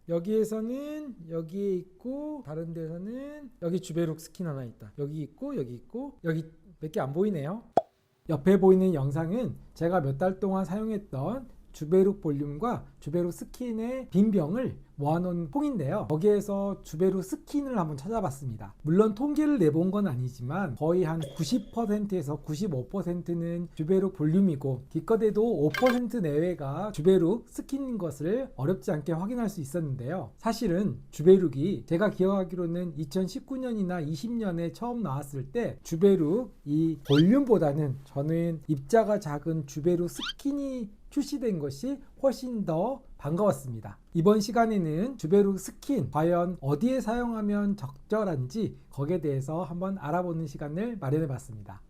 여기에서는 여기에 있고 다른 데서는 여기 주베룩 스킨 하나 있다. 여기 있고 여기 몇 개 안 보이네요. 옆에 보이는 영상은 제가 몇 달 동안 사용했던 주베룩 볼륨과 주베룩 스킨의 빈 병을 모아놓은 통인데요. 거기에서 주베룩 스킨을 한번 찾아봤습니다. 물론 통계를 내본 건 아니지만 거의 한 90%에서 95%는 주베룩 볼륨이고 기껏해도 5% 내외가 주베룩 스킨인 것을 어렵지 않게 확인할 수 있었는데요. 사실은 주베룩이 제가 기억하기로는 2019년이나 20년에 처음 나왔을 때 주베룩 이 볼륨보다는 저는 입자가 작은 주베룩 스킨이 출시된 것이 훨씬 더 반가웠습니다. 이번 시간에는 주베룩 스킨 과연 어디에 사용하면 적절한지 거기에 대해서 한번 알아보는 시간을 마련해 봤습니다.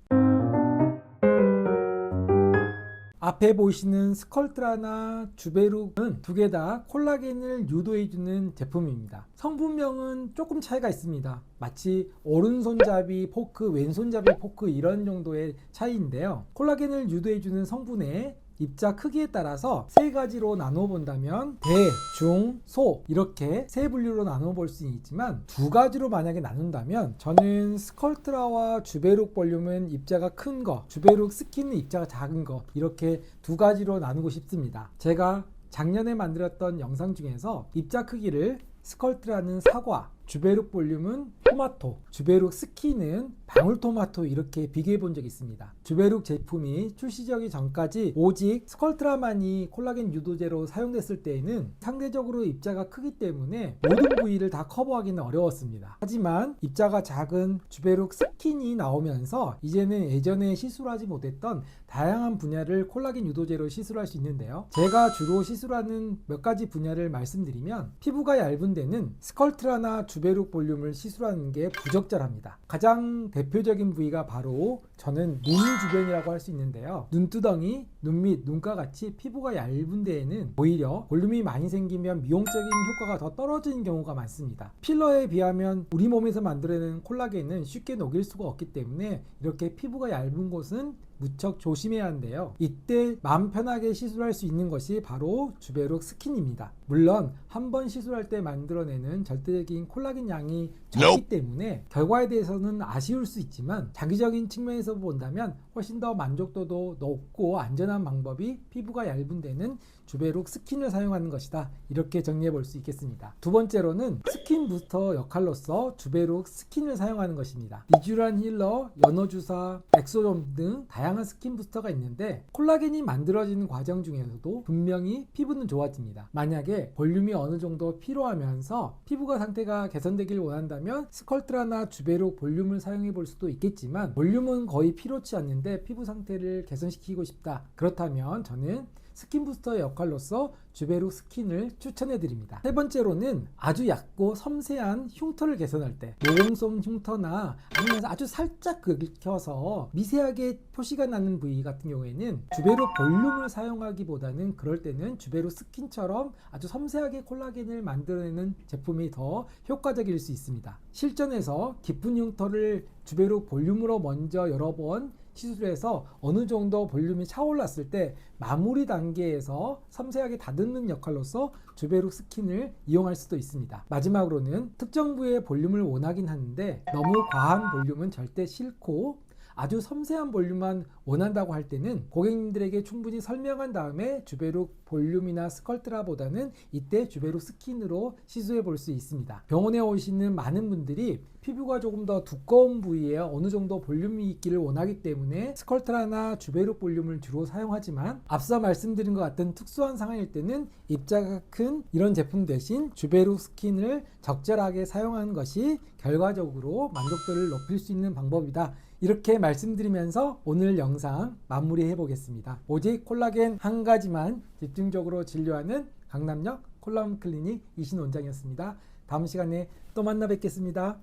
앞에 보시는 스컬트라나 주베룩은 두 개 다 콜라겐을 유도해주는 제품입니다. 성분명은 조금 차이가 있습니다. 마치 오른손잡이 포크, 왼손잡이 포크 이런 정도의 차이인데요. 콜라겐을 유도해주는 성분의 입자 크기에 따라서 세 가지로 나눠 본다면 대, 중, 소 이렇게 세 분류로 나눠 볼 수 있지만 두 가지로 만약에 나눈다면 저는 스컬트라와 주베룩 볼륨은 입자가 큰 거, 주베룩 스킨은 입자가 작은 거 이렇게 두 가지로 나누고 싶습니다. 제가 작년에 만들었던 영상 중에서 입자 크기를 스컬트라는 사과, 주베룩 볼륨은 토마토, 주베룩 스킨은 방울토마토 이렇게 비교해 본 적이 있습니다. 주베룩 제품이 출시되기 전까지 오직 스컬트라만이 콜라겐 유도제로 사용됐을 때에는 상대적으로 입자가 크기 때문에 모든 부위를 다 커버하기는 어려웠습니다. 하지만 입자가 작은 주베룩 스킨이 나오면서 이제는 예전에 시술하지 못했던 다양한 분야를 콜라겐 유도제로 시술할 수 있는데요. 제가 주로 시술하는 몇 가지 분야를 말씀드리면 피부가 얇은 데는 스컬트라나 주베룩 볼륨을 시술하는 게 부적절합니다. 가장 대표적인 부위가 바로 저는 눈 주변이라고 할 수 있는데요. 눈두덩이, 눈밑, 눈가 같이 피부가 얇은 데에는 오히려 볼륨이 많이 생기면 미용적인 효과가 더 떨어지는 경우가 많습니다. 필러에 비하면 우리 몸에서 만들어내는 콜라겐은 쉽게 녹일 수가 없기 때문에 이렇게 피부가 얇은 곳은 무척 조심해야 하는데요. 이때 마음 편하게 시술할 수 있는 것이 바로 주베룩 스킨입니다. 물론 한 번 시술할 때 만들어내는 절대적인 콜라겐 양이 적기 때문에 결과에 대해서는 아쉬울 수 있지만 장기적인 측면에서 본다면 훨씬 더 만족도도 높고 안전한 방법이 피부가 얇은 데는 주베룩 스킨을 사용하는 것이다. 이렇게 정리해 볼 수 있겠습니다. 두 번째로는 스킨 부스터 역할로서 주베룩 스킨을 사용하는 것입니다. 비주란 힐러, 연어주사, 엑소돔 등 다양한 스킨 부스터가 있는데 콜라겐이 만들어지는 과정 중에서도 분명히 피부는 좋아집니다. 만약에 볼륨이 어느 정도 필요하면서 피부가 상태가 개선되길 원한다면 스컬트라나 주베룩 볼륨을 사용해 볼 수도 있겠지만 볼륨은 거의 필요치 않는데 피부 상태를 개선시키고 싶다. 그렇다면 저는 스킨 부스터의 역할로서 주베룩 스킨을 추천해 드립니다. 세 번째로는 아주 얇고 섬세한 흉터를 개선할 때 모공성 흉터나 아니면 아주 살짝 긁혀서 미세하게 표시가 나는 부위 같은 경우에는 주베룩 볼륨을 사용하기보다는 그럴 때는 주베룩 스킨처럼 아주 섬세하게 콜라겐을 만들어내는 제품이 더 효과적일 수 있습니다. 실전에서 깊은 흉터를 주베룩 볼륨으로 먼저 여러 번 시술해서 어느 정도 볼륨이 차올랐을 때 마무리 단계에서 섬세하게 다듬는 역할로서 주베룩 스킨을 이용할 수도 있습니다. 마지막으로는 특정 부위의 볼륨을 원하긴 하는데 너무 과한 볼륨은 절대 싫고 아주 섬세한 볼륨만 원한다고 할 때는 고객님들에게 충분히 설명한 다음에 주베룩 볼륨이나 스컬트라보다는 이때 주베룩 스킨으로 시술해 볼 수 있습니다. 병원에 오시는 많은 분들이 피부가 조금 더 두꺼운 부위에 어느 정도 볼륨이 있기를 원하기 때문에 스컬트라나 주베룩 볼륨을 주로 사용하지만 앞서 말씀드린 것 같은 특수한 상황일 때는 입자가 큰 이런 제품 대신 주베룩 스킨을 적절하게 사용하는 것이 결과적으로 만족도를 높일 수 있는 방법이다. 이렇게 말씀드리면서 오늘 영상 마무리해 보겠습니다. 오직 콜라겐 한 가지만 집중적으로 진료하는 강남역 콜라겐 클리닉 이신 원장이었습니다. 다음 시간에 또 만나 뵙겠습니다.